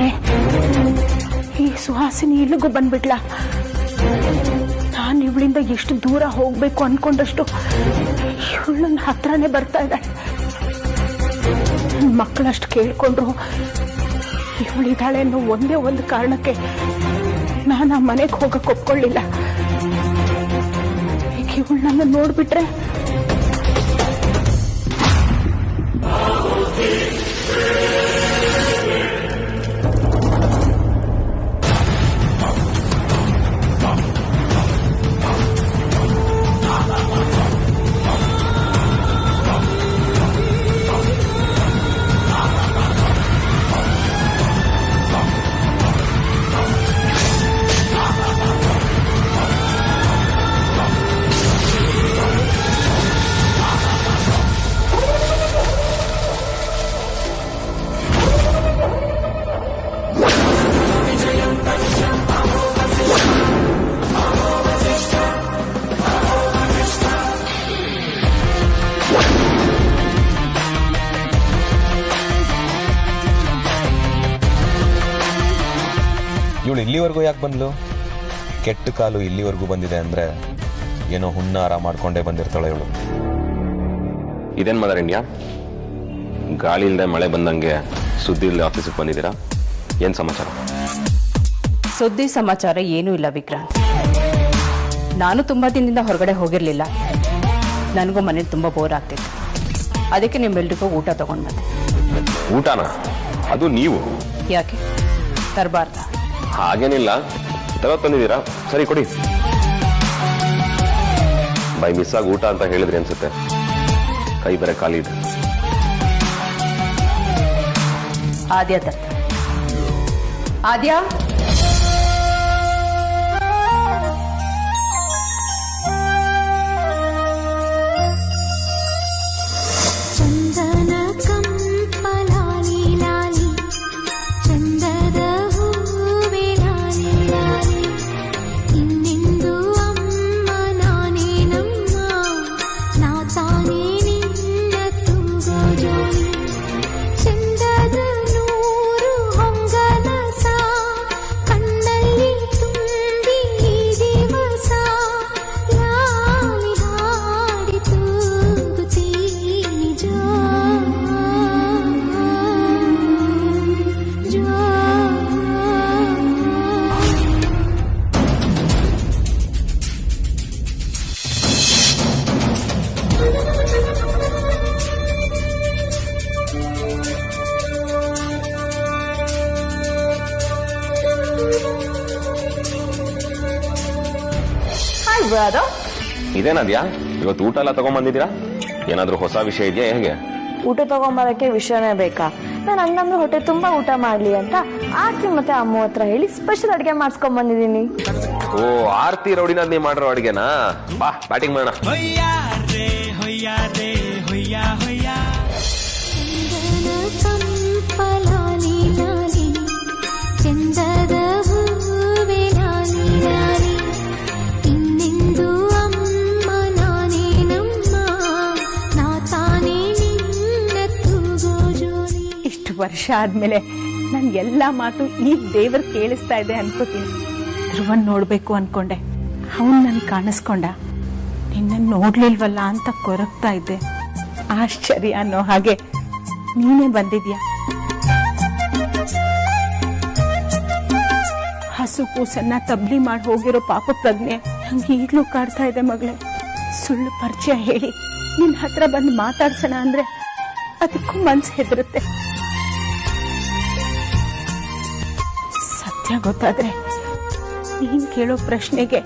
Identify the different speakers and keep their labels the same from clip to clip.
Speaker 1: ದೇವ್ರೆ, ಈ ಸುಹಾಸಿನಿ ಇಲ್ಲಿಗೂ ಬಂದ್ಬಿಟ್ಲ. ನಾನು ಇವಳಿಂದ ಎಷ್ಟು ದೂರ ಹೋಗ್ಬೇಕು ಅನ್ಕೊಂಡಷ್ಟು ಇವಳು ನನ್ನ ಹತ್ರನೇ ಬರ್ತಾ ಇದ್ದಾಳೆ. ನನ್ನ ಮಕ್ಕಳಷ್ಟು ಕೇಳ್ಕೊಂಡ್ರು ಇವಳಿದ್ದಾಳೆ ಅನ್ನೋ ಒಂದೇ ಒಂದು ಕಾರಣಕ್ಕೆ ನಾನು ಆ ಮನೆಗೆ ಹೋಗಕ್ಕೆ ಒಪ್ಕೊಳ್ಳಿಲ್ಲ. ಈಗ ಇವಳು ನನ್ನ ನೋಡ್ಬಿಟ್ರೆ
Speaker 2: ಇವಳು ಇಲ್ಲಿವರೆಗೂ ಯಾಕೆ ಬಂದ್ಲು? ಕೆಟ್ಟ ಕಾಲು ಇಲ್ಲಿವರೆಗೂ ಬಂದಿದೆ ಅಂದ್ರೆ ಏನೋ ಹುನ್ನಾರ ಮಾಡ್ಕೊಂಡೇ ಬಂದಿರ್ತಾಳೆ ಇವಳು.
Speaker 3: ಇದೇನ್ ಮದರ್ ಇಂಡಿಯಾ, ಗಾಳಿ ಇಲ್ಲದೆ ಮಳೆ ಬಂದಂಗೆ ಸುದ್ದಿ ಇಲ್ಲದೆ ಆಫೀಸಿಗೆ ಬಂದಿದ್ದೀರಾ? ಏನ್ ಸಮಾಚಾರ?
Speaker 4: ಸುದ್ದಿ ಸಮಾಚಾರ ಏನೂ ಇಲ್ಲ ವಿಕ್ರಾಂತ್. ನಾನು ತುಂಬಾ ದಿನದಿಂದ ಹೊರಗಡೆ ಹೋಗಿರ್ಲಿಲ್ಲ. ನನಗೂ ಮನೇಲಿ ತುಂಬಾ ಬೋರ್ ಆಗ್ತಿತ್ತು. ಅದಕ್ಕೆ ನಿಮ್ಮೆಲ್ರಿಗೂ ಊಟ ತಗೊಂಡ್ ಬಂದೆ.
Speaker 3: ಊಟನ? ಅದು ನೀವು?
Speaker 4: ಯಾಕೆ ತರಬಾರ್ದ?
Speaker 3: ಹಾಗೇನಿಲ್ಲ, ತಂದಿದ್ದೀರಾ, ಸರಿ ಕೊಡಿ. ಬೈ ಮಿಸ್ ಆಗಿ ಊಟ ಅಂತ ಹೇಳಿದ್ರಿ ಅನ್ಸುತ್ತೆ. ಕೈ ಬೇರೆ ಖಾಲಿ ಇದೆ.
Speaker 4: ಆದ್ಯ ತರ್ತ. ಆದ್ಯ,
Speaker 3: ಇದೇನದ್ಯಾ, ಇವತ್ತು ಊಟ ಎಲ್ಲ ತಗೊಂಡ್ಬಂದಿದ್ದೀರಾ? ಏನಾದ್ರೂ ಹೊಸ ವಿಷಯ ಇದೆಯಾ? ಹೇಗೆ?
Speaker 5: ಊಟ ತಗೊಂಬರಕ್ಕೆ ವಿಷಯನೇ ಬೇಕಾ? ನಾನು ಹಂಗಂದ್ರೆ ಹೊಟ್ಟೆ ತುಂಬಾ ಊಟ ಮಾಡ್ಲಿ ಅಂತ ಆರ್ತಿ ಮತ್ತೆ ಅಮ್ಮ ಹತ್ರ ಹೇಳಿ ಸ್ಪೆಷಲ್ ಅಡಿಗೆ ಮಾಡಿಸ್ಕೊಂಡ್ ಬಂದಿದ್ದೀನಿ.
Speaker 3: ಓ, ಆರ್ತಿ ರೌಡಿನಾದ್ ನೀ ಮಾಡಿರೋ ಅಡಿಗೆನಾ? ಬಾ ಬ್ಯಾಟಿಂಗ್ ಮಾಡೋಣ.
Speaker 1: ವರ್ಷ ಆದ್ಮೇಲೆ ನನ್ ಎಲ್ಲಾ ಮಾತು ಈಗ ದೇವ್ರ ಕೇಳಿಸ್ತಾ ಇದೆ ಅನ್ಕೋತೀನಿ. ಧ್ರುವನ್ ನೋಡ್ಬೇಕು ಅನ್ಕೊಂಡೆ, ಅವನ್ ನನ್ ಕಾಣಿಸ್ಕೊಂಡ. ನಿನ್ನ ನೋಡ್ಲಿಲ್ವಲ್ಲ ಅಂತ ಕೊರಗ್ತಾ ಇದ್ದೆ. ಆಶ್ಚರ್ಯ ಅನ್ನೋ ಹಾಗೆ ನೀನೇ ಬಂದಿದ್ಯಾ. ಹಸು ಕೂಸನ್ನ ತಬ್ಲಿ ಮಾಡಿ ಹೋಗಿರೋ ಪಾಪ ಪ್ರಜ್ಞೆ ಹಂಗೆ ಈಗ್ಲೂ ಕಾಡ್ತಾ ಇದೆ ಮಗಳೇ. ಸುಳ್ಳು ಪರಿಚಯ ಹೇಳಿ ನಿನ್ ಹತ್ರ ಬಂದು ಮಾತಾಡ್ಸೋಣ ಅಂದ್ರೆ ಅದಕ್ಕೂ ಮನ್ಸು ಹೆದರುತ್ತೆ. ಗೊತ್ತಾದ್ರೆ ನೀನ್ ಕೇಳೋ ಪ್ರಶ್ನೆಗೆ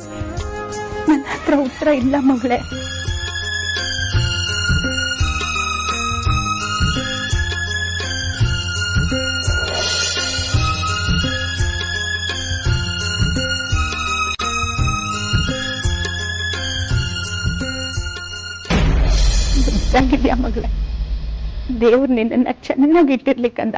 Speaker 1: ನನ್ನ ಹತ್ರ ಉತ್ತರ ಇಲ್ಲ ಮಗಳೇ. ಗೊತ್ತಾಗಿದ್ಯಾ ಮಗಳೇ, ದೇವ್ರು ನಿನ್ನ ಚೆನ್ನಾಗಿ ಇಟ್ಟಿರ್ಲಿಕ್ಕಂದ.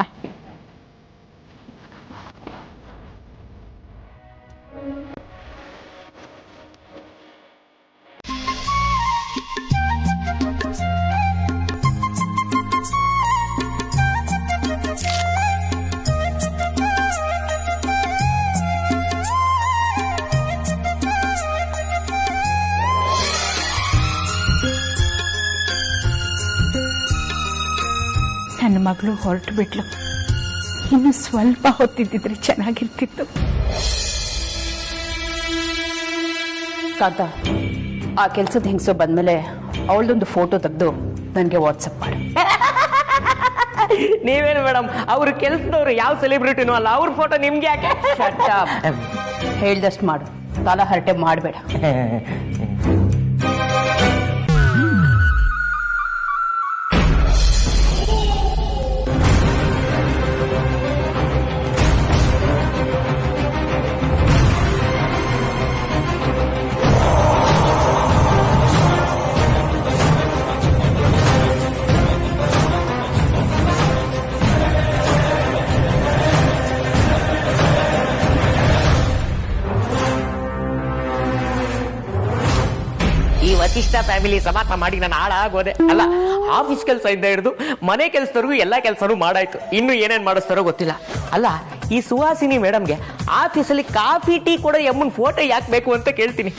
Speaker 1: ಮಗಳು ಹೊರಟು ಬಿಟ್ಲು. ಇನ್ನು ಸ್ವಲ್ಪ ಹೊತ್ತಿದ್ದಿದ್ರೆ ಚೆನ್ನಾಗಿರ್ತಿತ್ತು.
Speaker 4: ಕಾಂತ, ಆ ಕೆಲ್ಸದ ಹೆಂಗಸು ಬಂದ್ಮೇಲೆ ಅವಳದೊಂದು ಫೋಟೋ ತೆಗೆದು ನನಗೆ ವಾಟ್ಸಪ್ ಮಾಡಿ.
Speaker 6: ನೀವೇನು ಮೇಡಮ್, ಅವ್ರ ಕೆಲ್ಸದವ್ರು ಯಾವ ಸೆಲೆಬ್ರಿಟಿನೂ ಅಲ್ಲ, ಅವ್ರ ಫೋಟೋ ನಿಮ್ಗೆ ಯಾಕೆ?
Speaker 4: ಹೇಳ್ದಷ್ಟು ಮಾಡು, ತಲ ಹರಟೆ ಮಾಡಬೇಡ.
Speaker 6: ಈ ವಸಿಷ್ಠ ಫ್ಯಾಮಿಲಿ ಸಮಾಸ ಮಾಡಿ ನಾನು ಹಾಳಾಗೋದೆ. ಅಲ್ಲ, ಆಫೀಸ್ ಕೆಲಸ ಇದ್ದ ಹಿಡಿದು ಮನೆ ಕೆಲಸದವರೆಗೂ ಎಲ್ಲಾ ಕೆಲಸನೂ ಮಾಡಾಯ್ತು. ಇನ್ನು ಏನೇನ್ ಮಾಡಿಸ್ತಾರೋ ಗೊತ್ತಿಲ್ಲ. ಅಲ್ಲ, ಈ ಸುಹಾಸಿನಿ ಮೇಡಮ್ಗೆ ಆಫೀಸಲ್ಲಿ ಕಾಫಿ ಟೀ ಕೊಡೋ ಎಮ್ಮನ್ ಫೋಟೋ ಯಾಕೆ ಬೇಕು ಅಂತ ಕೇಳ್ತೀನಿ.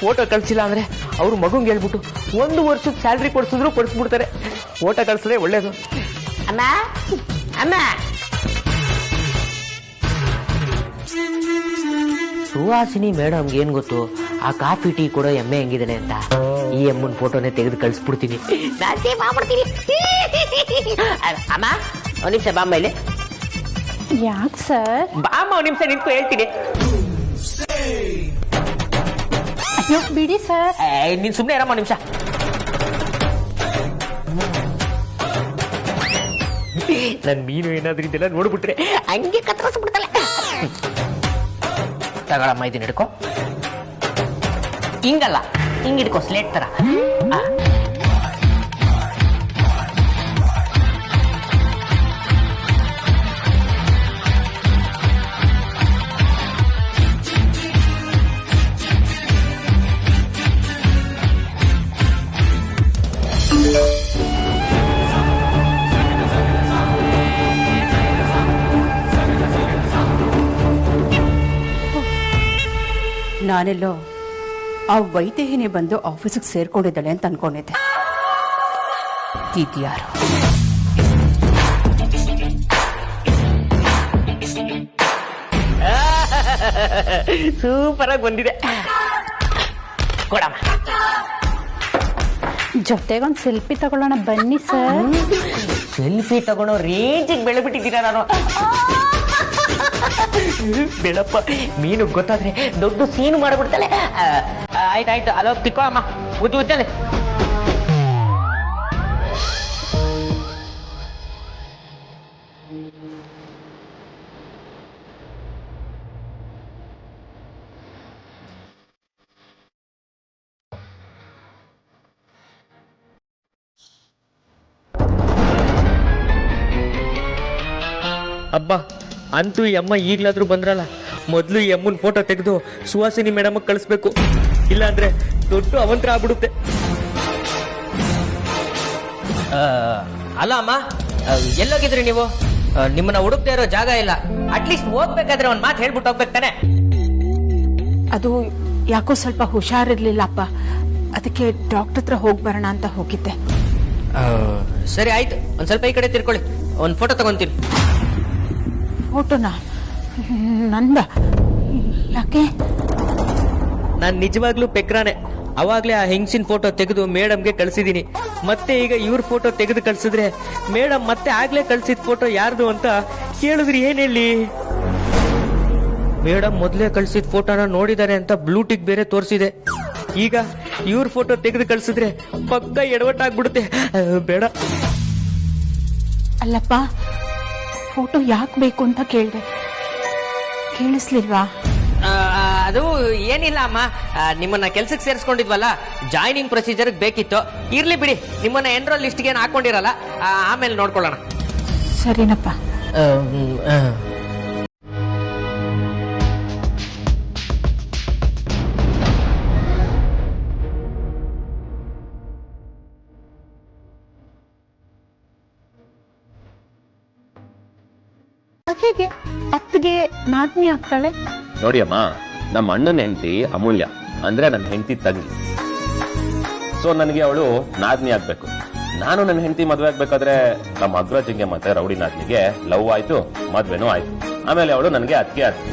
Speaker 6: ಫೋಟೋ ಕಳ್ಸಿಲ್ಲ ಅಂದ್ರೆ ಅವ್ರು ಮಗುಂಗೆ ಹೇಳ್ಬಿಟ್ಟು 1 ವರ್ಷದ ಸ್ಯಾಲ್ರಿ ಕೊಡ್ಸಿದ್ರು ಕೊಡಿಸ್ಬಿಡ್ತಾರೆ. ಫೋಟೋ ಕಳ್ಸಿದ್ರೆ ಒಳ್ಳೇದು. ಅಮ್ಮ ಅಮ್ಮ, ಸುಹಾಸಿನಿ ಮೇಡಮ್ಗೆ ಏನ್ ಗೊತ್ತು ಆ ಕಾಫಿ ಟೀ ಕೊಡೋ ಎಮ್ಮೆ ಹೆಂಗಿದ್ದಾನೆ ಅಂತ. ಈ ಎಮ್ಮನ್ ಫೋಟೋನೇ ತೆಗೆದು ಕಳಿಸ್ಬಿಡ್ತೀನಿ. ಅಮ್ಮ ಒಂದ್ ನಿಮಿಷ ಬಾಮ್ಮ ಇಲ್ಲಿ.
Speaker 1: ಯಾಕೆ ಸರ್?
Speaker 6: ಬಾಮ್ಮ ಒಂದ್ ನಿಮಿಷ ನಿಂತು ಹೇಳ್ತೀನಿ.
Speaker 1: ಅಯ್ಯೋ ಬಿಡಿ ಸರ್.
Speaker 6: ನೀನ್ ಸುಮ್ನೆ ಇರಮ್ಮ ಒಂದ್ ನಿಮಿಷ. ನನ್ ಮೀನು ಏನಾದ್ರೂ ಇದೆಲ್ಲ ನೋಡ್ಬಿಟ್ರೆ ಹಂಗೆ ಕತ್ತರಿಸ್ಬಿಡ್ತಲ್ಲ. ತಗೊಳಮ್ಮ, ಇದನ್ನ ಹಿಡ್ಕೊ. ಹಿಂಗಲ್ಲ, ಹಿಂಗ್ ಹಿಡ್ಕೊ, ಸ್ಲೇಟ್ ತರ.
Speaker 4: ನಾನೆಲ್ಲೋ ಆ ವೈದೇಹಿನಿ ಬಂದು ಆಫೀಸಿಗೆ ಸೇರ್ಕೊಂಡಿದ್ದಾಳೆ ಅಂತ ಅನ್ಕೊಂಡಿದ್ದೆ. ಇದ್ಯಾರು?
Speaker 6: ಸೂಪರ್ ಆಗಿ ಬಂದಿದೆ. ಕೊಡಮ್ಮ.
Speaker 1: ಜೊತೆಗೊಂದು ಸೆಲ್ಫಿ ತಗೊಳ್ಳೋಣ ಬನ್ನಿ ಸರ್.
Speaker 6: ಸೆಲ್ಫಿ ತಗೊಳ್ಳೋ ರೇಂಜಿಗೆ ಬೆಳೆಬಿಟ್ಟಿದ್ದೀರಾ ನಾನು. ಬೆಳಪ್ಪ, ಮೀನು ಗೊತ್ತಾದ್ರೆ ದೊಡ್ಡ ಸೀನು ಮಾಡಿಬಿಡ್ತಾಳೆ. ಆಯ್ತಾಯ್ತು, ಅಲೋ ತಿಕ್ಕೋ ಅಮ್ಮ, ಉದ್ದು ಉದ್ದಲೆ. ಅಬ್ಬಾ, ಅಂತೂ ಈ ಅಮ್ಮ ಈಗ್ಲಾದ್ರೂ ಬಂದ್ರಲ್ಲ. ಮೊದ್ಲು ಈ ಅಮ್ಮನ್ ಫೋಟೋ ತೆಗೆದು ಸುಹಾಸಿನಿ ಮೇಡಮ್ ಕಳಿಸ್ಬೇಕು, ಇಲ್ಲಾಂದ್ರೆ ದೊಡ್ಡ ಅವಂತರ ಆಗ್ಬಿಡುತ್ತೆ.
Speaker 7: ಅಲ್ಲ ಅಮ್ಮ, ಎಲ್ಲೋಗಿದ್ರಿ ನೀವು? ನಿಮ್ಮನ್ನ ಹುಡುಕ್ತಾ ಇರೋ ಜಾಗ ಇಲ್ಲ. ಅಟ್ಲೀಸ್ಟ್ ಹೋಗ್ಬೇಕಾದ್ರೆ ಒಂದ್ ಮಾತು ಹೇಳ್ಬಿಟ್ಟು ಹೋಗ್ಬೇಕು ತಾನೆ.
Speaker 1: ಅದು ಯಾಕೋ ಸ್ವಲ್ಪ ಹುಷಾರಿರ್ಲಿಲ್ಲಪ್ಪ, ಅದಕ್ಕೆ ಡಾಕ್ಟರ್ ಹತ್ರ ಹೋಗಿ ಬರೋಣ ಅಂತ ಹೋಗಿದ್ದೆ.
Speaker 7: ಸರಿ ಆಯ್ತು, ಒಂದ್ ಸ್ವಲ್ಪ ಈ ಕಡೆ ತಿರ್ಕೊಳ್ಳಿ, ಒಂದ್ ಫೋಟೋ ತಗೊಂತೀನಿ.
Speaker 1: ಫೋಟೋನಾ? ನಂದ? ಯಾಕೆ?
Speaker 6: ನಾನ್ ನಿಜವಾಗ್ಲೂ ಪೆಕ್ರಾನೆ. ಅವಾಗ್ಲೇ ಆ ಹೆಂಗ್ಸಿನ ಫೋಟೋ ತೆಗೆದು ಮೇಡಮ್ಗೆ ಕಳ್ಸಿದೀನಿ. ಮತ್ತೆ ಈಗ ಇವ್ರ ಫೋಟೋ ತೆಗೆದು ಕಳ್ಸಿದ್ರೆ ಮೇಡಮ್ ಮತ್ತೆ ಆಗ್ಲೇ ಕಳ್ಸಿದ ಫೋಟೋ ಯಾರ್ದು ಅಂತ ಕೇಳಿದ್ರಿ ಏನ್ ಹೇಳಿ? ಮೇಡಮ್ ಮೊದ್ಲೇ ಕಳ್ಸಿದ ಫೋಟೋನ ನೋಡಿದಾರೆ ಅಂತ ಬ್ಲೂಟಿಕ್ ಬೇರೆ ತೋರಿಸಿದೆ. ಈಗ ಇವ್ರ ಫೋಟೋ ತೆಗೆದು ಕಳ್ಸಿದ್ರೆ ಪಕ್ಕ ಎಡವಟ್ಟಾಗ್ಬಿಡುತ್ತೆ. ಬೇಡ.
Speaker 1: ಅಲ್ಲಪ್ಪ, ಫೋಟೋ ಯಾಕೆ ಬೇಕು ಅಂತ ಕೇಳಿದೆ, ಕೇಳಿಸ್ಲಿಲ್ವಾ?
Speaker 7: ಅದು ಏನಿಲ್ಲ ಅಮ್ಮ, ನಿಮ್ಮನ್ನ ಕೆಲ್ಸಕ್ಕೆ ಸೇರಿಸ್ಕೊಂಡಿದ್ವಲ್ಲ, ಜಾಯ್ನಿಂಗ್ ಪ್ರೊಸೀಜರ್ ಬೇಕಿತ್ತು. ಇರ್ಲಿ ಬಿಡಿ, ನಿಮ್ಮನ್ನ ಎನ್ರೋಲ್ ಲಿಸ್ಟ್ಗೆ ಏನು ಹಾಕೊಂಡಿರಲ್ಲ, ಆಮೇಲೆ ನೋಡ್ಕೊಳ್ಳೋಣ.
Speaker 1: ಸರಿನಪ್ಪ. ಹೇಗೆ ಅತ್ತಿಗೆ ನಾದ್ನಿ ಆಗ್ತಾಳೆ?
Speaker 3: ನೋಡಿ ಅಮ್ಮ, ನಮ್ಮ ಅಣ್ಣನ ಹೆಂಡತಿ ಅಮೂಲ್ಯ ಅಂದ್ರೆ ನನ್ನ ಹೆಂಡತಿ ತಗ್ಗಿ. ಸೊ ನನಗೆ ಅವಳು ನಾದ್ನಿ ಆಗ್ಬೇಕು. ನಾನು ನನ್ನ ಹೆಂಡತಿ ಮದ್ವೆ ಆಗ್ಬೇಕಾದ್ರೆ ನಮ್ಮ ಅಗ್ರಜಿಗೆ ಮತ್ತೆ ರೌಡಿನಾಥ್ನಿಗೆ ಲವ್ ಆಯ್ತು, ಮದ್ವೆನೂ ಆಯ್ತು. ಆಮೇಲೆ ಅವಳು ನನಗೆ ಅತ್ತಿಗೆ ಆಯ್ತು.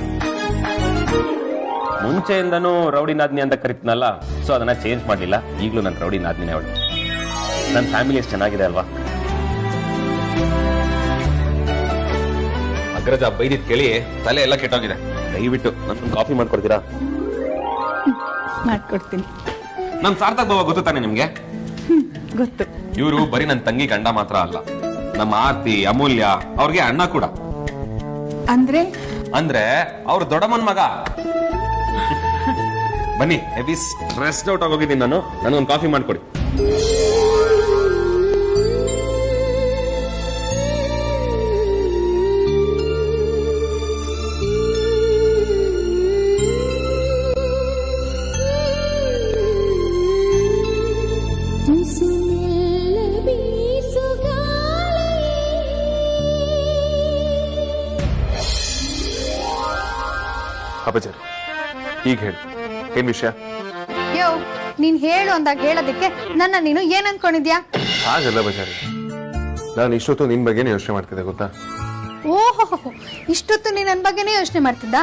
Speaker 3: ಮುಂಚೆಯಿಂದನೂ ರೌಡಿನಾದ್ನಿ ಅಂತ ಕರಿತೀನಲ್ಲ, ಸೊ ಅದನ್ನ ಚೇಂಜ್ ಮಾಡ್ಲಿಲ್ಲ. ಈಗಲೂ ನನ್ನ ರೌಡಿನಾದ್ನಿನೇ ಅವಳು. ನನ್ನ ಫ್ಯಾಮಿಲಿ ಎಷ್ಟು ಚೆನ್ನಾಗಿದೆ ಅಲ್ವಾ? ಅಗ್ರಜ ಬೈದಿದ್ ಕೇಳಿ ತಲೆ ಎಲ್ಲ ಕೆಟ್ಟೋಗಿದೆ. ದಯವಿಟ್ಟು ನನ್ನ ಕಾಫಿ ಮಾಡ್ಕೊಡ್ತೀರಾ?
Speaker 1: ಮಾಡ್ಕೊಡ್ತೀನಿ.
Speaker 3: ನನ್ ಸಾರ್ಥಕ್ ಬಾವ ಗೊತ್ತು ತಾನೆ ನಿಮ್ಗೆ?
Speaker 1: ಗೊತ್ತು.
Speaker 3: ಇವರು ಬರೀ ನನ್ನ ತಂಗಿ ಗಂಡ ಮಾತ್ರ ಅಲ್ಲ, ನಮ್ಮ ಆರ್ತಿ, ಅಮೂಲ್ಯ ಅವ್ರಿಗೆ ಅಣ್ಣ ಕೂಡ. ಅಂದ್ರೆ ಅವ್ರ ದೊಡ್ಡಮ್ಮನ್ ಮಗ. ಬನ್ನಿ, ಹೆವಿ ಸ್ಟ್ರೆಸ್ಡ್ ಔಟ್ ಆಗೋಗಿದ್ದೀನಿ ನಾನು. ನನಗೊಂದು ಕಾಫಿ ಮಾಡ್ಕೊಡಿ.
Speaker 8: ಅಪಚಾರಿ, ಈಗ ಹೇಳಿ, ಏನ್ ವಿಷಯ?
Speaker 9: ಯೋ, ನೀನ್ ಹೇಳು ಅಂದಾಗ ಹೇಳೋದಕ್ಕೆ ನನ್ನ ನೀನು ಏನ್ ಅನ್ಕೊಂಡಿದ್ಯಾ?
Speaker 8: ಹಾಗಲ್ಲ ಬಜಾರಿ, ನಾನು ಇಷ್ಟೊತ್ತು ನಿನ್ ಬಗ್ಗೆನೇ ಯೋಚನೆ ಮಾಡ್ತಿದ್ದೆ ಗೊತ್ತಾ?
Speaker 9: ಓಹೋ, ಇಷ್ಟೊತ್ತು ನೀನ್ ನನ್ ಬಗ್ಗೆನೇ ಯೋಚನೆ ಮಾಡ್ತಿದ್ದ?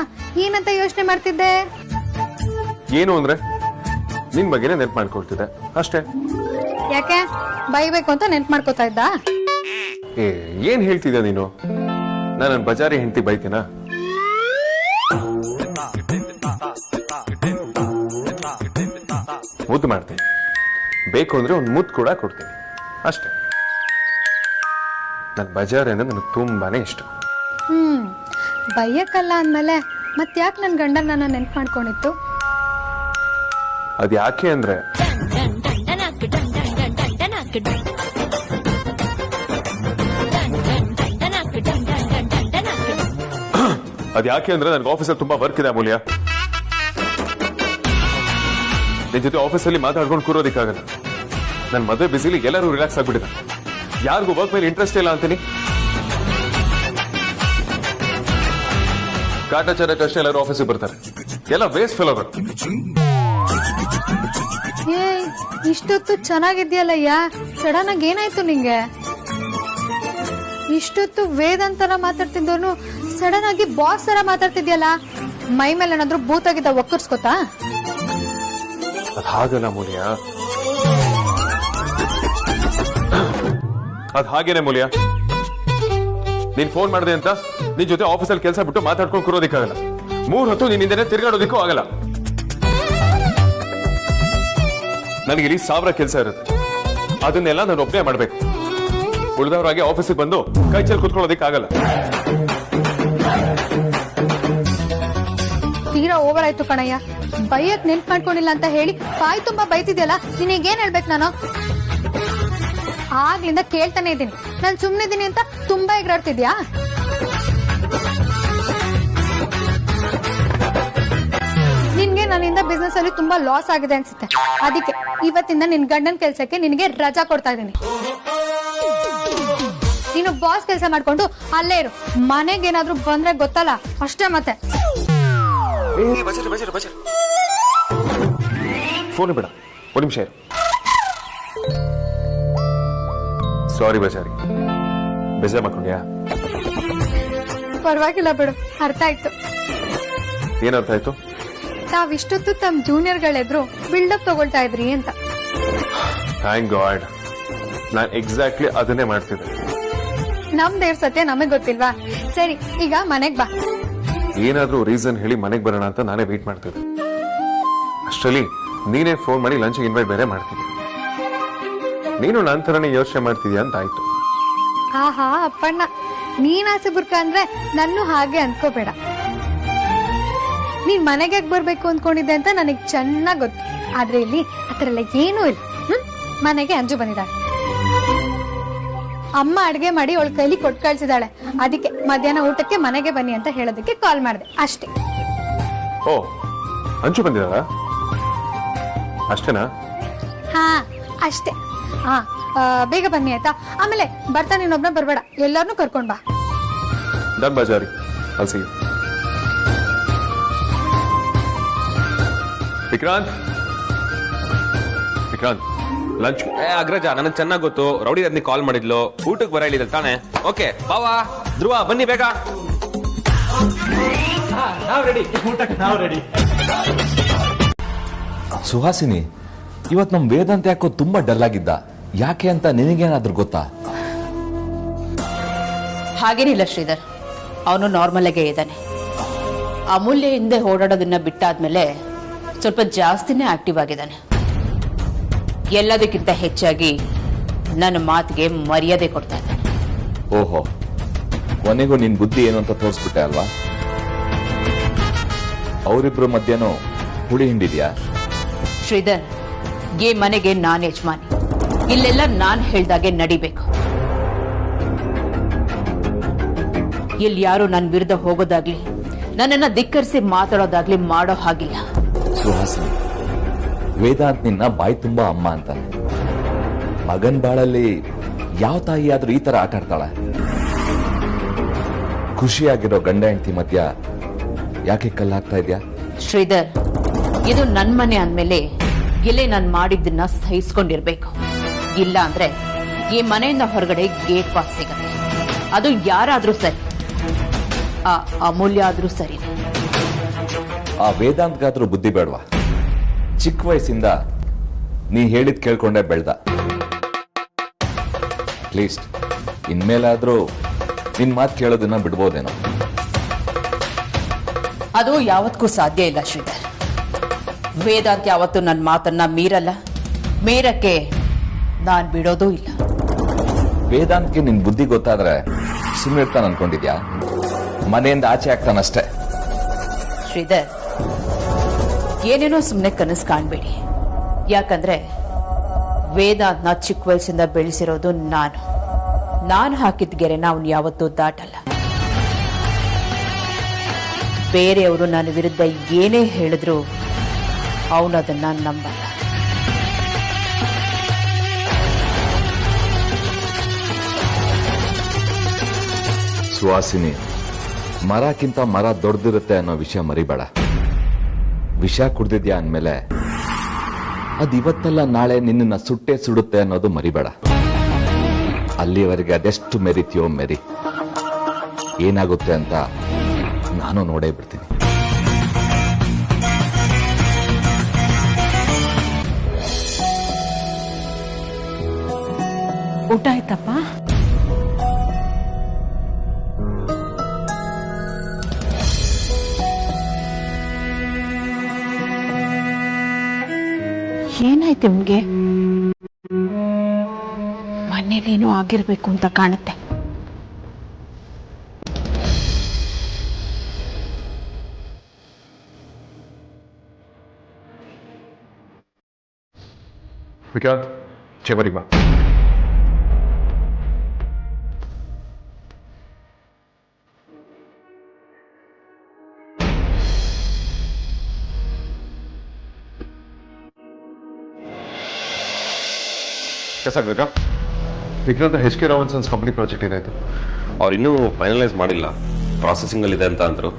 Speaker 9: ಏನಂತ ಯೋಚನೆ ಮಾಡ್ತಿದ್ದೆ?
Speaker 8: ಏನು ಅಂದ್ರೆ ನಿನ್ ಬಗ್ಗೆನೇ ನೆನ್ಪು ಮಾಡ್ಕೊಳ್ತಿದ್ದೆ ಅಷ್ಟೇ.
Speaker 9: ಯಾಕೆ ಬೈಬೇಕು ಅಂತ ನೆನ್ಪು ಮಾಡ್ಕೋತಾ ಇದ್ದ?
Speaker 8: ಏನ್ ಹೇಳ್ತಿದ್ದೆ ನೀನು? ನಾನು ನನ್ನ ಬಜಾರಿ ಹೆಂಡತಿ ಬೈತೀನ? ಮುದ್ದು ಮಾಡ್ತೀನಿ, ಬೇಕು ಅಂದ್ರೆ ಒಂದು ಮುದ್ದು ಕೂಡ ಕೊಡ್ತೀನಿ ಅಷ್ಟೇ. ನನ್ನ ಬಜಾರಿ ಅಂದ್ರೆ ನನಗೆ ತುಂಬಾನೇ ಇಷ್ಟ.
Speaker 9: ಬೈಯಕ್ಕಲ್ಲ ಅಂದ್ಮೇಲೆ ಮತ್ತ್ಯಾಕೆ ನನ್ ಗಂಡ ನನ್ನ ನೆನ್ಪು ಮಾಡ್ಕೊಂಡಿತ್ತು?
Speaker 8: ಅದ್ ಯಾಕೆ ಅಂದ್ರೆ ನನ್ಗೆ ಆಫೀಸಲ್ಲಿ ತುಂಬಾ ವರ್ಕ್ ಇದೆ ಅಮೂಲ್ಯ. ನಿನ್ ಜೊತೆ ಆಫೀಸಲ್ಲಿ ಮಾತಾಡ್ಕೊಂಡು ಕೂರೋದಿಕ್ಕಾಗಲ್ಲ. ನನ್ ಮದುವೆ ಬಿಸಿಲಿ ಎಲ್ಲರೂ ರಿಲ್ಯಾಕ್ಸ್ ಆಗ್ಬಿಟ್ಟಿದೆ. ಯಾರಿಗೂ ವರ್ಕ್ ಮೇಲೆ ಇಂಟ್ರೆಸ್ಟ್ ಇಲ್ಲ ಅಂತೀನಿ. ಕಾಟಾಚಾರಕ್ಕಷ್ಟೇ ಎಲ್ಲರೂ ಆಫೀಸಿಗೆ ಬರ್ತಾರೆ. ಎಲ್ಲ ವೇಸ್ಟ್ ಫೆಲ್ ಅವರು.
Speaker 9: ಇಷ್ಟೊತ್ತು ಚೆನ್ನಾಗಿದ್ಯಲ್ಲಯ್ಯ, ಸಡನ್ ಆಗಿ ಏನಾಯ್ತು ನಿಂಗೆ? ಇಷ್ಟೊತ್ತು ವೇದಾಂತ್ ತರ ಮಾತಾಡ್ತಿದ್ದವನು ಸಡನ್ ಆಗಿ ಬಾಸ್ ತರ ಮಾತಾಡ್ತಿದ್ಯಲ್ಲ, ಮೈ ಮೇಲೆ ಏನಾದ್ರು ಭೂತಾಗಿದ್ದ ಒಕ್ಕರ್ಸ್ಕೊತಾ?
Speaker 8: ಅದ್ ಹಾಗಲ್ಲ ಮೂಲ್ಯ, ಅದ್ ಹಾಗೇನೆ ಮೂಲ್ಯ. ನೀನ್ ಫೋನ್ ಮಾಡಿದೆ ಅಂತ ನಿನ್ ಜೊತೆ ಆಫೀಸಲ್ಲಿ ಕೆಲಸ ಬಿಟ್ಟು ಮಾತಾಡ್ಕೊಂಡು ಕೂರೋದಿಕ್ಕಾಗಲ್ಲ. 3 ಹೊತ್ತು ನಿನ್ನಿಂದನೇ ತಿರ್ಗಾಡೋದಿಕ್ಕೂ ಆಗಲ್ಲ. ನನಗೆ ಇಲ್ಲಿ 1000 ಕೆಲಸ ಇರುತ್ತೆ. ಅದನ್ನೆಲ್ಲ ನಾನು ಒಬ್ಬನೇ ಮಾಡ್ಬೇಕು. ಉಳಿದವರಾಗಿ ಆಫೀಸಿಗೆ ಬಂದು ಕೈ ಚೆಲ್ಲಿ ಕುತ್ಕೊಳ್ಳೋದಿಕ್ಕಾಗಲ್ಲ.
Speaker 9: ತೀರಾ ಓವರ್ ಆಯ್ತು ಕಣಯ್ಯ. ಬೈಯಕ್ ನೆನ್ಪ್ ಮಾಡ್ಕೊಂಡಿಲ್ಲ ಅಂತ ಹೇಳಿ ಬಾಯಿ ತುಂಬಾ ಬೈತಿದ್ಯಲ್ಲ, ನಿನಗೇನ್ ಹೇಳ್ಬೇಕು ನಾನು? ಆಗ್ಲಿಂದ ಕೇಳ್ತಾನೆ ಇದ್ದೀನಿ, ನಾನ್ ಸುಮ್ನಿದ್ದೀನಿ ಅಂತ ತುಂಬಾ ಎಗರಾಡ್ತಿದ್ಯಾ? ನಿನ್ಗೆ ನನ್ನಿಂದ ಬಿಸ್ನೆಸ್ ಅಲ್ಲಿ ತುಂಬಾ ಲಾಸ್ ಆಗಿದೆ ಅನ್ಸುತ್ತೆ. ಅದಕ್ಕೆ ಇವತ್ತಿಂದ ನಿನ್ ಗಂಡನ್ ಕೆಲ್ಸಕ್ಕೆ ನಿನಗೆ ರಜಾ ಕೊಡ್ತಾ ಇದ್ದೀನಿ. ನೀನು ಬಾಸ್ ಕೆಲಸ ಮಾಡ್ಕೊಂಡು ಅಲ್ಲೇ ಇರು. ಮನೆಗೆ ಏನಾದ್ರೂ ಬಂದ್ರೆ ಗೊತ್ತಲ್ಲ ಅಷ್ಟೇ. ಮತ್ತೆ
Speaker 8: ಫೋನ್ ಬೇಡ, 1 ನಿಮಿಷ ಇರು. ಸಾರಿ ಬಜಾರಿ, ಬೇಜಾರ್ ಮಾಡ್ಕೊಂಡ್ಯಾ?
Speaker 9: ಪರವಾಗಿಲ್ಲ ಬಿಡು, ಅರ್ಥ ಆಯ್ತು.
Speaker 8: ಏನ್ ಅರ್ಥ ಆಯ್ತು?
Speaker 9: ತಾವಿಷ್ಟೊತ್ತು ತಮ್ಮ ಜೂನಿಯರ್ಗಳೆದ್ರು ಬಿಲ್ಡಪ್ ತಗೊಳ್ತಾ ಇದ್ರಿ ಅಂತ.
Speaker 8: ಥ್ಯಾಂಕ್ ಗಾಡ್, ನಾನ್ ಎಕ್ಸಾಕ್ಟ್ಲಿ ಅದನ್ನೇ ಮಾಡ್ತಿದ್ದೆ.
Speaker 9: ನಮ್ ದೇವ್ರ ಸತ್ಯ ನಮಗ್ ಗೊತ್ತಿಲ್ವಾ? ಸರಿ, ಈಗ ಮನೆಗ್ ಬಾ.
Speaker 8: ಏನಾದ್ರೂ ರೀಸನ್ ಹೇಳಿ ಮನೆಗ್ ಬರೋಣ ಅಂತ ನಾನೇ ವೇಟ್ ಮಾಡ್ತಿದ್ದೆ. ಅಷ್ಟರಲ್ಲಿ ನೀನೇ ಫೋನ್ ಮಾಡಿ ಲಂಚ್ ಇನ್ವೈಟ್ ಬೇರೆ ಮಾಡ್ತಿದ್ದೆ. ನೀನು ನನ್ನ ತರನೇ ಯೋಚನೆ ಮಾಡ್ತಿದ್ಯಾ ಅಂತ ಆಯ್ತು.
Speaker 9: ಆಹಾ ಅಪ್ಪಣ್ಣ, ನೀನ್ ಆಸೆ ಬುರ್ಕ ಅಂದ್ರೆ ನನ್ನೂ ಹಾಗೆ ಅನ್ಕೋಬೇಡ. ನೀನ್ ಮನೆಗೆ ಬರ್ಬೇಕು ಅಂದ್ಕೊಂಡಿದ್ದೆ ಅಂತ ನನಗ್ ಚೆನ್ನಾಗ್ ಗೊತ್ತು. ಆದ್ರೆ ಇಲ್ಲಿ ಆತರ ಎಲ್ಲ ಏನೂ ಇಲ್ಲ. ಮನೆಗೆ ಅಂಜು ಬಂದಿದ್ದಾಳೆ. ಅಮ್ಮ ಅಡ್ಗೆ ಮಾಡಿ ಅವಳ ಕೈಲಿ ಕೊಟ್ಟು ಕಳ್ಸಿದಾಳೆ. ಅದಕ್ಕೆ ಮಧ್ಯಾಹ್ನ ಊಟಕ್ಕೆ ಮನೆಗೆ ಬನ್ನಿ ಅಂತ ಹೇಳೋದಕ್ಕೆ ಕಾಲ್ ಮಾಡಿದೆ ಅಷ್ಟೇ.
Speaker 8: ಓ, ಅಂಚು ಬಂದಿದ್ದಾಳ? ಅಷ್ಟೇನಾ?
Speaker 9: ಹಾ ಅಷ್ಟೇ. ಹಾ, ಬೇಗ ಬನ್ನಿ ಆಯ್ತಾ? ಆಮೇಲೆ ಬರ್ತಾ ನೀನೊಬ್ನ ಬರ್ಬೇಡ, ಎಲ್ಲಾರ್ನು ಕರ್ಕೊಂಡ್ ಬಾ.
Speaker 8: ಡನ್ ಬಜಾರಿ, I'll see you. ವಿಕ್ರಾಂತ್,
Speaker 3: ಲಂಚ್ ಅಗ್ರಜ ನನಗೆ ಚೆನ್ನಾಗಿ ಗೊತ್ತು. ರೌಡಿ ಅದನ್ನ ಕಾಲ್ ಮಾಡಿದ್ಲು, ಊಟಕ್ಕೆ ಬರ ಹೇಳಿದ್ರೆ ತಾನೆ. ಓಕೆ ಬಾವಾ ಧ್ರುವ ಬನ್ನಿ ಬೇಗ.
Speaker 10: ನಾವು ರೆಡಿ, ಊಟಕ್ಕೆ ನಾವು ರೆಡಿ.
Speaker 11: ಸುಹಾಸಿನಿ, ಇವತ್ ನಮ್ ವೇದಾಂತ ಯಾಕೋ ತುಂಬಾ ಡಲ್ ಆಗಿದ್ದ, ಯಾಕೆ ಅಂತ ನಿನಗೇನಾದ್ರೂ ಗೊತ್ತಾ?
Speaker 4: ಹಾಗೇನಿಲ್ಲ ಶ್ರೀಧರ್, ಅವನು ನಾರ್ಮಲ್ ಆಗೇ ಇದ್ದಾನೆ. ಅಮೂಲ್ಯ ಹಿಂದೆ ಓಡಾಡೋದನ್ನ ಬಿಟ್ಟಾದ್ಮೇಲೆ ಸ್ವಲ್ಪ ಜಾಸ್ತಿನೇ ಆಕ್ಟಿವ್ ಆಗಿದ್ದಾನೆ. ಎಲ್ಲದಕ್ಕಿಂತ ಹೆಚ್ಚಾಗಿ ನನ್ನ ಮಾತಿಗೆ ಮರ್ಯಾದೆ ಕೊಡ್ತಾ ಇದ್ದಾನೆ.
Speaker 11: ಓಹೋ, ಕೊನೆಗೂ ನಿನ್ ಬುದ್ಧಿ ಏನು ಅಂತ ತೋರಿಸ್ಬಿಟ್ಟೆ ಅಲ್ವಾ? ಅವರಿಬ್ರು ಮಧ್ಯನೂ ಹುಳಿ ಹಿಂಡಿದ್ಯಾ?
Speaker 4: ಶ್ರೀಧರ್, ಈ ಮನೆಗೆ ನಾನ್ ಯಜಮಾನಿ, ಇಲ್ಲೆಲ್ಲ ನಾನ್ ಹೇಳ್ದಾಗೆ ನಡಿಬೇಕು. ಇಲ್ಲಿ ಯಾರು ನನ್ನ ವಿರುದ್ಧ ಹೋಗೋದಾಗ್ಲಿ, ನನ್ನನ್ನ ಧಿಕ್ಕರಿಸಿ ಮಾತಾಡೋದಾಗ್ಲಿ ಮಾಡೋ ಹಾಗಿಲ್ಲ.
Speaker 11: ಸುಹಾಸಿನಿ, ವೇದಾಂತ್ ನಿನ್ನ ಬಾಯಿ ತುಂಬಾ ಅಮ್ಮ ಅಂತಾನೆ. ಮಗನ್ ಬಾಳಲ್ಲಿ ಯಾವ ತಾಯಿ ಆದ್ರೂ ಈ ತರ ಆಟ ಆಡ್ತಾಳ? ಖುಷಿಯಾಗಿರೋ ಗಂಡ ಹೆಂಡತಿ ಮಧ್ಯ ಯಾಕೆ ಕಲ್ಲಾಗ್ತಾ ಇದ್ಯಾ?
Speaker 4: ಶ್ರೀಧರ್, ಇದು ನನ್ ಮನೆ ಅಂದ್ಮೇಲೆ ಇಲ್ಲೇ ನಾನು ಮಾಡಿದ್ದನ್ನ ಸಹಿಸ್ಕೊಂಡಿರ್ಬೇಕು. ಇಲ್ಲ ಅಂದ್ರೆ ಈ ಮನೆಯಿಂದ ಹೊರಗಡೆ ಗೇಟ್ ಪಾಸ್ ಸಿಗತ್ತೆ. ಅದು ಯಾರಾದ್ರೂ ಸರಿ, ಆ ಅಮೂಲ್ಯ ಆದ್ರೂ ಸರಿ.
Speaker 11: ಆ ವೇದಾಂತ್ಗಾದ್ರೂ ಬುದ್ಧಿ ಬೇಡವಾ? ಚಿಕ್ಕ ವಯಸ್ಸಿಂದ ನೀ ಹೇಳಿದ್ ಕೇಳ್ಕೊಂಡೇ ಬೆಳ್ದ. ಅಟ್ಲೀಸ್ಟ್ ಇನ್ಮೇಲಾದ್ರೂ ನಿನ್ ಮಾತು ಕೇಳೋದನ್ನ ಬಿಡ್ಬೋದೇನೋ?
Speaker 4: ಅದು ಯಾವತ್ತೂ ಸಾಧ್ಯ ಇಲ್ಲ ಶ್ರೀಧರ್. ವೇದಾಂತ್ ಯಾವತ್ತೂ ನನ್ನ ಮಾತನ್ನ ಮೀರಲ್ಲ, ಮೀರಕ್ಕೆ ನಾನ್ ಬಿಡೋದೂ ಇಲ್ಲ.
Speaker 11: ವೇದಾಂತ್ಗೆ ನಿನ್ ಬುದ್ಧಿ ಗೊತ್ತಾದ್ರೆ ಸುಮ್ಮನೆ ಇರ್ತಾನ ಅನ್ಕೊಂಡಿದ್ಯಾ? ಮನೆಯಿಂದ ಆಚೆ ಆಗ್ತಾನಷ್ಟೇ.
Speaker 4: ಶ್ರೀಧರ್, ಏನೇನೋ ಸುಮ್ಮನೆ ಕನಸು ಕಾಣ್ಬೇಡಿ. ಯಾಕಂದ್ರೆ ವೇದಾಂತ್ನ ಚಿಕ್ಕ ವಯಸ್ಸಿಂದ ಬೆಳೆಸಿರೋದು ನಾನು ಹಾಕಿದ ಗೆರೆನ ಅವನು ಯಾವತ್ತೂ ದಾಟಲ್ಲ. ಬೇರೆಯವರು ನನ್ನ ವಿರುದ್ಧ ಏನೇ ಹೇಳಿದ್ರು ಅವನದನ್ನ ನಂಬಲ್ಲ.
Speaker 11: ಸುಹಾಸಿನಿ, ಮರಕ್ಕಿಂತ ಮರ ದೊಡ್ಡದಿರುತ್ತೆ ಅನ್ನೋ ವಿಷಯ ಮರಿಬೇಡ. ವಿಷ ಕುಡ್ದಿದ್ಯಾ ಅಂದ್ಮೇಲೆ ಅದು ಇವತ್ತಲ್ಲ ನಾಳೆ ನಿನ್ನನ್ನ ಸುಟ್ಟೆ ಸುಡುತ್ತೆ ಅನ್ನೋದು ಮರಿಬೇಡ. ಅಲ್ಲಿವರೆಗೆ ಅದೆಷ್ಟು ಮೆರಿತೀಯೋ ಮೆರಿ. ಏನಾಗುತ್ತೆ ಅಂತ ನಾನು ನೋಡೇ ಬಿಡ್ತೀನಿ.
Speaker 1: ಊಟ ಆಯ್ತಪ್ಪ? ಏನಾಯ್ತು ನಿಮ್ಗೆ? ಮನೇಲೇನೋ ಆಗಿರ್ಬೇಕು ಅಂತ ಕಾಣುತ್ತೆ.
Speaker 8: ವಿಕಾಂತ್, ಚೇಂಬರಿಗೆ ಬಾ.
Speaker 3: ಕೆಸಾಗ್ಬೇಕಾ?
Speaker 8: Vikrant, H K Ramansons company project ಏನಾಯ್ತು?
Speaker 3: ಅವ್ರು ಇನ್ನೂ ಫೈನಲೈಸ್ ಮಾಡಿಲ್ಲ, ಪ್ರಾಸೆಸಿಂಗ್ ಅಲ್ಲಿ ಇದೆ ಅಂತ ಅಂದ್ರು.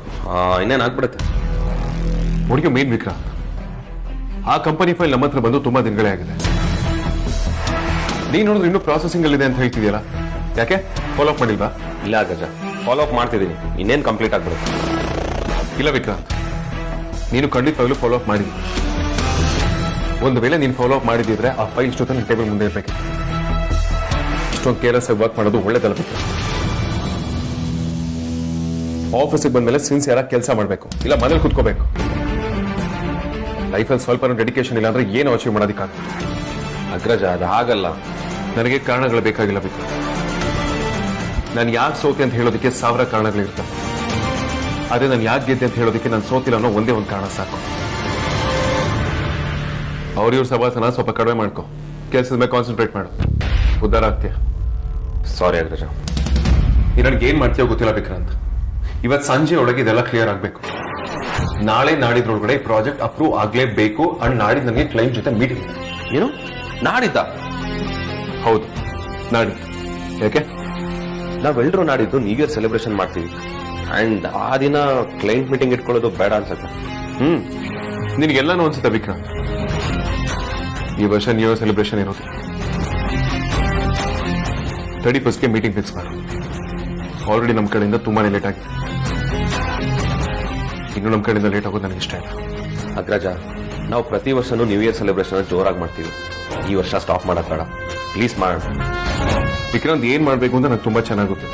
Speaker 3: ಇನ್ನೇನು ಆಗ್ಬಿಡುತ್ತೆ.
Speaker 8: ಹುಡುಗಿ ಮೇನ್ ವಿಕ್ರಾಂತ್, ಆ ಕಂಪನಿ ಫೈಲ್ ನಮ್ಮ ಹತ್ರ ಬಂದು ತುಂಬಾ ದಿನಗಳೇ ಆಗಿದೆ. ನೀನ್ ನೋಡಿದ್ರೆ ಇನ್ನೂ ಪ್ರಾಸೆಸಿಂಗ್ ಅಲ್ಲಿ ಇದೆ ಅಂತ ಹೇಳ್ತಿದ್ಯಲ್ಲ, ಯಾಕೆ ಫಾಲೋ ಅಪ್ ಮಾಡಿಲ್ವಾ?
Speaker 3: ಇಲ್ಲ ಗಜ, ಫಾಲೋ ಅಪ್ ಮಾಡ್ತಿದ್ದೀನಿ, ಇನ್ನೇನು ಕಂಪ್ಲೀಟ್ ಆಗ್ಬಿಡುತ್ತೆ.
Speaker 8: ಇಲ್ಲ ವಿಕ್ರಾಂತ್, ನೀನು ಖಂಡಿತವಾಗ್ಲೂ ಫಾಲೋ ಅಪ್ ಮಾಡಿದ್ವಿ. ಒಂದು ವೇಳೆ ನೀನು ಫಾಲೋ ಅಪ್ ಮಾಡಿದ್ರೆ ಆ ಫೈಲ್ ಜೊತೆ ನನ್ನ ಟೇಬಲ್ ಮುಂದೆ ಇರಬೇಕು. ಇಷ್ಟೊಂದು ಕೇರ್ಲೆಸ್ ಆಗಿ ವರ್ಕ್ ಮಾಡೋದು ಒಳ್ಳೆದಲ್ಲ ವಿಕ್ರಾಂತ್. ಆಫೀಸಿಗೆ ಬಂದ್ಮೇಲೆ ಸಿನ್ಸಿಯರ್ ಆಗಿ ಕೆಲಸ ಮಾಡಬೇಕು, ಇಲ್ಲ ಮನೇಲಿ ಕುತ್ಕೋಬೇಕು. ಲೈಫಲ್ಲಿ ಸ್ವಲ್ಪ ಡೆಡಿಕೇಶನ್ ಇಲ್ಲ ಅಂದ್ರೆ ಏನು ಅಚೀವ್ ಮಾಡೋದಕ್ಕಾಗುತ್ತೆ?
Speaker 3: ಅಗ್ರಜ, ಅದು ಹಾಗಲ್ಲ.
Speaker 8: ನನಗೆ ಕಾರಣಗಳು ಬೇಕಾಗಿಲ್ಲ ಬೇಕು. ನಾನು ಯಾಕೆ ಸೋತೆ ಅಂತ ಹೇಳೋದಕ್ಕೆ 1000 ಕಾರಣಗಳಿರ್ತವೆ. ಅದೇ ನಾನು ಯಾಕೆ ಗೆದ್ದೆ ಅಂತ ಹೇಳೋದಕ್ಕೆ ನಾನು ಸೋತಿಲ್ಲ ಅನ್ನೋ ಒಂದೇ ಒಂದು ಕಾರಣ ಸಾಕು. ಅವ್ರಿವ್ರ ಸಭಾಸನ ಸ್ವಲ್ಪ ಕಡಿಮೆ ಮಾಡ್ಕೊ, ಕೆಲಸದ ಮೇಲೆ ಕಾನ್ಸಂಟ್ರೇಟ್ ಮಾಡು, ಉದ್ಧಾರ ಆಗ್ತೀಯ.
Speaker 3: ಸಾರಿ ಅಗ್ರಜ.
Speaker 8: ನನಗೆ ಏನ್ ಮಾಡ್ತೀಯೋ ಗೊತ್ತಿಲ್ಲ ವಿಕ್ರಾಂತ್. ಇವತ್ತು ಸಂಜೆ ಒಳಗೆ ಇದೆಲ್ಲ ಕ್ಲಿಯರ್ ಆಗಬೇಕು. ನಾಳೆ ನಾಡಿದ್ರೊಳಗಡೆ ಪ್ರಾಜೆಕ್ಟ್ ಅಪ್ರೂವ್ ಆಗ್ಲೇಬೇಕು. ಅಂಡ್ ನಾಡಿದ್ದು ನನಗೆ ಕ್ಲೈಂಟ್ ಜೊತೆ ಮೀಟಿಂಗ್ ಇದೆ.
Speaker 3: ಏನು ನಾಡಿದ್ದ?
Speaker 8: ಹೌದು, ನಾಡಿದ್ದು. ಯಾಕೆ?
Speaker 3: ನಾವೆಲ್ಲರೂ ನಾಡಿದ್ದು ನ್ಯೂ ಇಯರ್ ಸೆಲೆಬ್ರೇಷನ್ ಮಾಡ್ತೀವಿ. ಅಂಡ್ ಆ ದಿನ ಕ್ಲೈಂಟ್ ಮೀಟಿಂಗ್ ಇಟ್ಕೊಳ್ಳೋದು ಬೇಡ ಅನ್ಸುತ್ತೆ.
Speaker 8: ನಿನಗೆಲ್ಲಾನು ಅನ್ಸುತ್ತೆ ವಿಕ್ರಾಂತ್. ಈ ವರ್ಷ ನ್ಯೂ ಇಯರ್ ಸೆಲೆಬ್ರೇಷನ್ ಇರೋದು 31st ಮೀಟಿಂಗ್ ಫಿಕ್ಸ್ ಮಾಡು. ಆಲ್ರೆಡಿ ನಮ್ಮ ಕಡೆಯಿಂದ ತುಂಬಾನೇ ಲೇಟ್ ಆಗಿದೆ. ಇನ್ನು ನಮ್ಮ ಕಡೆಯಿಂದ ಲೇಟ್ ಆಗೋದು ನನಗೆ ಇಷ್ಟ ಇಲ್ಲ.
Speaker 3: ಅಗ್ರಜ, ನಾವು ಪ್ರತಿ ವರ್ಷನೂ ನ್ಯೂ ಇಯರ್ ಸೆಲೆಬ್ರೇಷನ್ ಜೋರಾಗಿ ಮಾಡ್ತೀವಿ. ಈ ವರ್ಷ ಸ್ಟಾಪ್ ಮಾಡಕ್ ಬೇಡ, ಪ್ಲೀಸ್ ಮಾಡೋಣ.
Speaker 8: ವಿಕ್ರಾಂತ್ ಏನ್ ಮಾಡ್ಬೇಕು ಅಂತ ನನಗೆ ತುಂಬಾ ಚೆನ್ನಾಗಿ ಗೊತ್ತಿದೆ.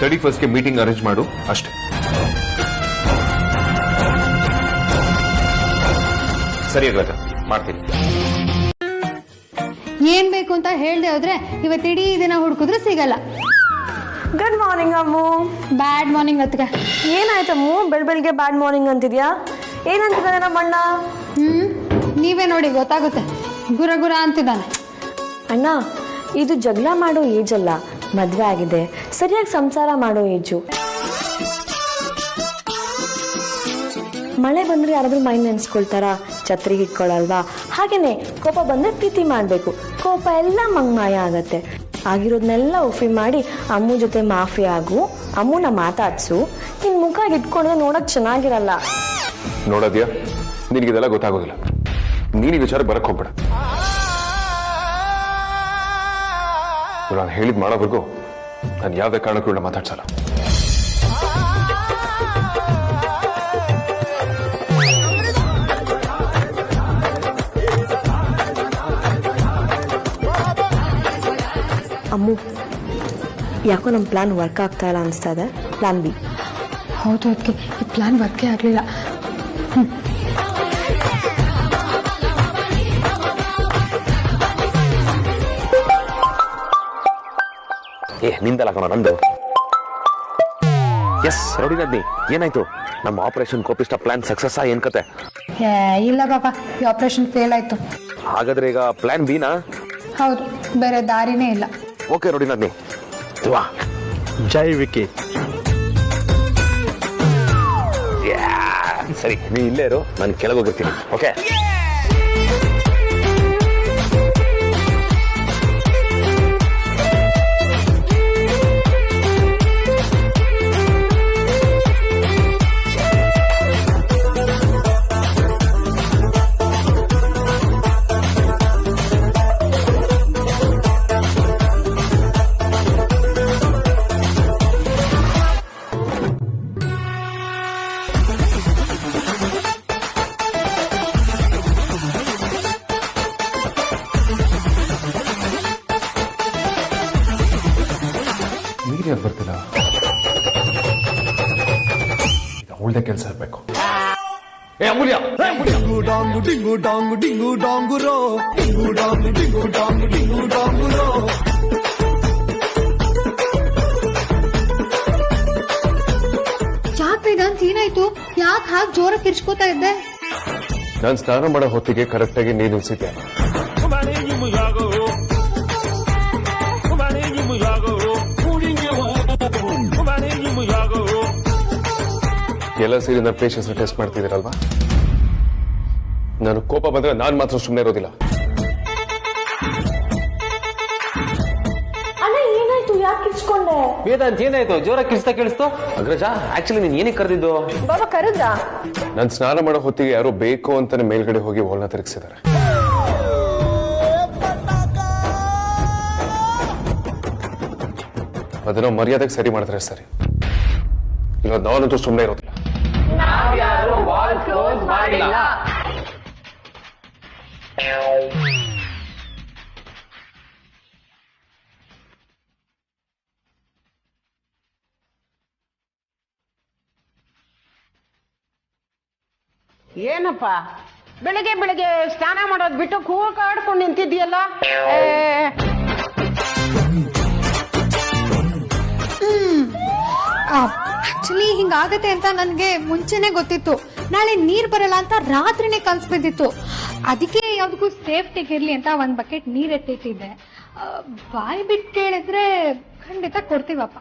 Speaker 8: 31st ಮೀಟಿಂಗ್ ಅರೇಂಜ್ ಮಾಡು ಅಷ್ಟೇ.
Speaker 3: ಸರಿ ಅಗ್ರಜ, ಮಾಡ್ತೀನಿ.
Speaker 9: ಏನ್ ಬೇಕು ಅಂತ ಹೇಳ್ದೆ ಹೋದ್ರೆ ಇವತ್ತಿಡೀ ದಿನ ಹುಡುಕಿದ್ರು ಸಿಗಲ್ಲ.
Speaker 5: Good morning Ammu.
Speaker 9: Bad morning ಅತ್ಗೆ.
Speaker 5: ಏನಾಯ್ತಮ್ಮು ಬೆಳಗ್ಗೆ ಬ್ಯಾಡ್ ಮಾರ್ನಿಂಗ್ ಅಂತಿದ್ಯಾ? ಏನಂತಿದ್ದಾನೆ ನಮ್ಮ ಅಣ್ಣ?
Speaker 9: ನೀವೇ ನೋಡಿ ಗೊತ್ತಾಗುತ್ತೆ. ಗುರ ಗುರ ಅಂತಿದ್ದಾನೆ.
Speaker 5: ಅಣ್ಣ, ಇದು ಜಗಳ ಮಾಡೋ ಏಜ್ ಅಲ್ಲ, ಮದ್ವೆ ಆಗಿದೆ, ಸರಿಯಾಗಿ ಸಂಸಾರ ಮಾಡೋ ಏಜು. ಮಳೆ ಬಂದ್ರೆ ಯಾರಾದ್ರೂ ಮೈ ನೆನ್ಸ್ಕೊಳ್ತಾರ? ಛತ್ರಿಗೆ ಇಟ್ಕೊಳಲ್ವಾ? ಹಾಗೇನೆ ಕೋಪ ಬಂದ್ರೆ ಪ್ರೀತಿ ಮಾಡ್ಬೇಕು. ಕೋಪ ಎಲ್ಲ ಮಂಗ್ಮಾಯ ಆಗತ್ತೆ. ಆಗಿರೋದ್ನೆಲ್ಲ ಉಫಿ ಮಾಡಿ ಅಮ್ಮು ಜೊತೆ ಮಾಫಿ ಆಗು, ಅಮ್ಮನ ಮಾತಾಡ್ಸು. ನಿನ್ ಮುಖ ಇಟ್ಕೊಂಡ್ರೆ ನೋಡಕ್ ಚೆನ್ನಾಗಿರಲ್ಲ.
Speaker 8: ನೋಡೋದ್ಯಾ, ನಿನಗಿದೆಲ್ಲ ಗೊತ್ತಾಗೋದಿಲ್ಲ. ನೀನು ಈ ವಿಚಾರ ಬರಕ್ ಹೋಗ್ಬೇಡ. ನಾನು ಹೇಳಿದ್ ಮಾಡೋವರೆಗೂ ನಾನು ಯಾವುದೇ ಕಾರಣಕ್ಕೂ ಮಾತಾಡ್ಸಲ್ಲ.
Speaker 5: ಅಮ್ಮು, ಯಾಕೋ ನಮ್ಮ ಪ್ಲಾನ್ ವರ್ಕ್ ಆಗ್ತಾ ಇಲ್ಲ ಅನಿಸ್ತಾ ಇದೆ. Plan B.
Speaker 9: ಹೌದು ಅದಕ್ಕೆ ಈ ಪ್ಲಾನ್ ವರ್ಕೇ ಆಗಲಿಲ್ಲ.
Speaker 3: ನಿಂದಲ್ಲ ಕಣ, ನಂದು. ಎಸ್, ರೌಡಿ ನದ್ನಿ, ಏನಾಯ್ತು? ನಮ್ಮ ಆಪರೇಷನ್ ಕೋಪಿಷ್ಟ ಪ್ಲಾನ್ ಸಕ್ಸಸ್ ಏನ್ ಕತೆ?
Speaker 9: ಇಲ್ಲ ಪಾಪ, ಈ ಆಪರೇಷನ್ ಫೇಲ್ ಆಯ್ತು.
Speaker 3: ಹಾಗಾದ್ರೆ ಈಗ ಪ್ಲಾನ್ ಬಿ ನಾ?
Speaker 9: ಹೌದು, ಬೇರೆ ದಾರಿನೇ ಇಲ್ಲ.
Speaker 3: ಓಕೆ ರೌಡಿ ನದ್ನಿ,
Speaker 10: ಜೈ ವಿಕಿ.
Speaker 3: ಸರಿ, ನೀ ಇಲ್ಲೇ ಇರು, ನಾನು ಕೆಳಗೋಗಿರ್ತೀನಿ. ಓಕೆ.
Speaker 8: ಯಾಕೆ ಬರ್ತಿಲ್ಲ? ಒಳ್ಳೆ ಕೆಲಸ ಇರಬೇಕು. ಅಮೂಲ್ಯ, ಡಿಂಗು ಡಾಂಗು ಡಿಂಗು ಡಾಂಗು ಡಿಂಗು ಡಾಂಗು ರೋ, ಡಿಂಗು ಡಾಂಗು ಡಿಂಗು ಡಾಂಗು ಡಿಂಗು ಡಾಂಗು ರೋ.
Speaker 9: ಯಾಕೆ ವೇದಾಂತ್, ಏನಾಯ್ತು? ಯಾಕೆ ಹಾಗೆ ಜೋರ ಕಿರ್ಚ್ಕೋತಾ ಇದ್ದೆ?
Speaker 8: ನಾನು ಸ್ನಾನ ಮಾಡೋ ಹೊತ್ತಿಗೆ ಕರೆಕ್ಟ್ ಆಗಿ ನೀರು ನಿಲ್ಸಿದ್ದೆ. ಎಲ್ಲ ಸೇರಿ ನನ್ನ ಪೇಷನ್ಸ್ ಟೆಸ್ಟ್ ಮಾಡ್ತಿದ್ದೀರಲ್ವಾ? ನಾನು ಕೋಪ ಬಂದ್ರೆ ನಾನು ಮಾತ್ರ ಸುಮ್ಮನೆ ಇರೋದಿಲ್ಲ.
Speaker 5: ಅಣ್ಣ, ಏನಾಯ್ತು? ಯಾಕೆ ಕಿರ್ಚ್ಕೊಂಡೆ?
Speaker 10: ವೇದಾಂತ್, ಏನಾಯ್ತು? ಜೋರ ಕಿರ್ಸ್ತಾ ಕೇಳಿಸ್ತು?
Speaker 3: ಅಗ್ರಜ, ಆಕ್ಚುಲಿ ನೀನ್ ಏನಕ್ಕೆ ಕರೆದಿದ್ದು?
Speaker 5: ಬಾಬಾ ಕರೆದ?
Speaker 8: ನಾನು ಸ್ನಾನ ಮಾಡೋ ಹೊತ್ತಿಗೆ ಯಾರೋ ಬೇಕು ಅಂತಾನೆ ಮೇಲ್ಗಡೆ ಹೋಗಿ ಹೋಲ್ನ ತಿರುಗಿಸಿದ್ದಾರೆ. ಅದನ್ನ ಮರ್ಯಾದೆಗೆ ಸರಿ ಮಾಡ್ತಾರೆ ಸರಿ, ಇಲ್ಲ ನಾನಂತೂ ಸುಮ್ಮನೆ ಇರೋದಿಲ್ಲ.
Speaker 12: ಏನಪ್ಪ ಬೆಳಗ್ಗೆ ಬೆಳಗ್ಗೆ ಸ್ನಾನ ಮಾಡೋದ್ ಬಿಟ್ಟು ಕೂಗಾಡ್ಕೊಂಡು ನಿಂತಿದ್ಯಲ್ಲ?
Speaker 9: ಆಕ್ಚುಲಿ ಹಿಂಗಾಗತ್ತೆ ಅಂತ ನನ್ಗೆ ಮುಂಚೆನೆ ಗೊತ್ತಿತ್ತು. ನಾಳೆ ನೀರ್ ಬರಲ್ಲ ಅಂತ ರಾತ್ರಿನೇ ಕನ್ಸ್ ಬಿದ್ದಿತ್ತು. ಅದಕ್ಕೆ ಯಾವ್ದಕ್ಕೂ ಸೇಫ್ಟಿಗೆ ಇರ್ಲಿ ಅಂತ ಒಂದ್ ಬಕೆಟ್ ನೀರ್ ಎತ್ತಿಟ್ಟಿದ್ದೆ. ಬಾಯಿ ಬಿಟ್ಟು ಕೇಳಿದ್ರೆ ಖಂಡಿತ ಕೊಡ್ತೀವಪ್ಪ.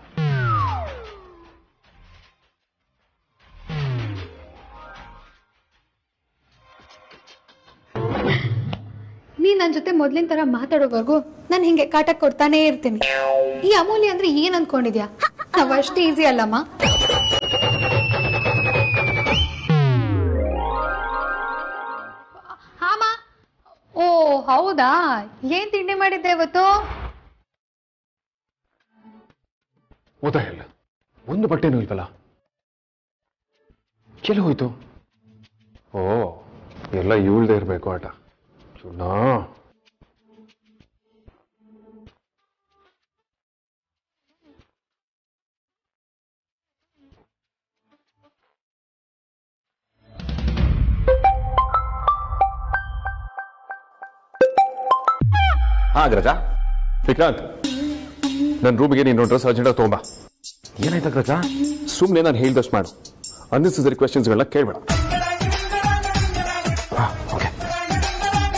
Speaker 9: ನೀ ನನ್ ಜೊತೆ ಮೊದ್ಲಿನ ತರ ಮಾತಾಡೋವರೆಗೂ ನಾನು ಹಿಂಗೆ ಕಾಟ ಕೊಡ್ತಾನೆ ಇರ್ತೀನಿ. ಈ ಅಮೂಲ್ಯ ಅಂದ್ರೆ ಏನ್ ಅನ್ಕೊಂಡಿದ್ಯಾ? ನಾವ್ ಅಷ್ಟು ಈಸಿ ಅಲ್ಲಮ್ಮ. ಹಾಮ, ಓ ಹೌದಾ, ಏನ್ ತಿಂಡಿ ಮಾಡಿದ್ದೆ ಇವತ್ತು?
Speaker 8: ಇಲ್ಲ, ಒಂದು ಬಟ್ಟೆನೂ ಇಲ್ವಲ್ಲ, ಎಲ್ಲಿ ಹೋಯ್ತು? ಓ, ಎಲ್ಲ ಇವಳ್ದೇ ಇರ್ಬೇಕು ಆಟ. ಚೂಡ
Speaker 3: ಹಾ ಅಗ್ರಜ.
Speaker 8: ವಿಕ್ರಾಂತ್, ನನ್ನ ರೂಮಿಗೆ ನೀನು ಡ್ರೆಸ್ ಅರ್ಜೆಂಟಾಗಿ ತಗೊಂಬ.
Speaker 3: ಏನಾಯ್ತು ಅಗ್ರಜ?
Speaker 8: ಸುಮ್ಮನೆ ನಾನು ಹೇಳ್ದಷ್ಟು ಮಾಡು. ಅನ್ನೆಸೆಸರಿ ಕ್ವೆಶ್ಚನ್ಸ್ಗಳನ್ನ ಕೇಳಬೇಡ.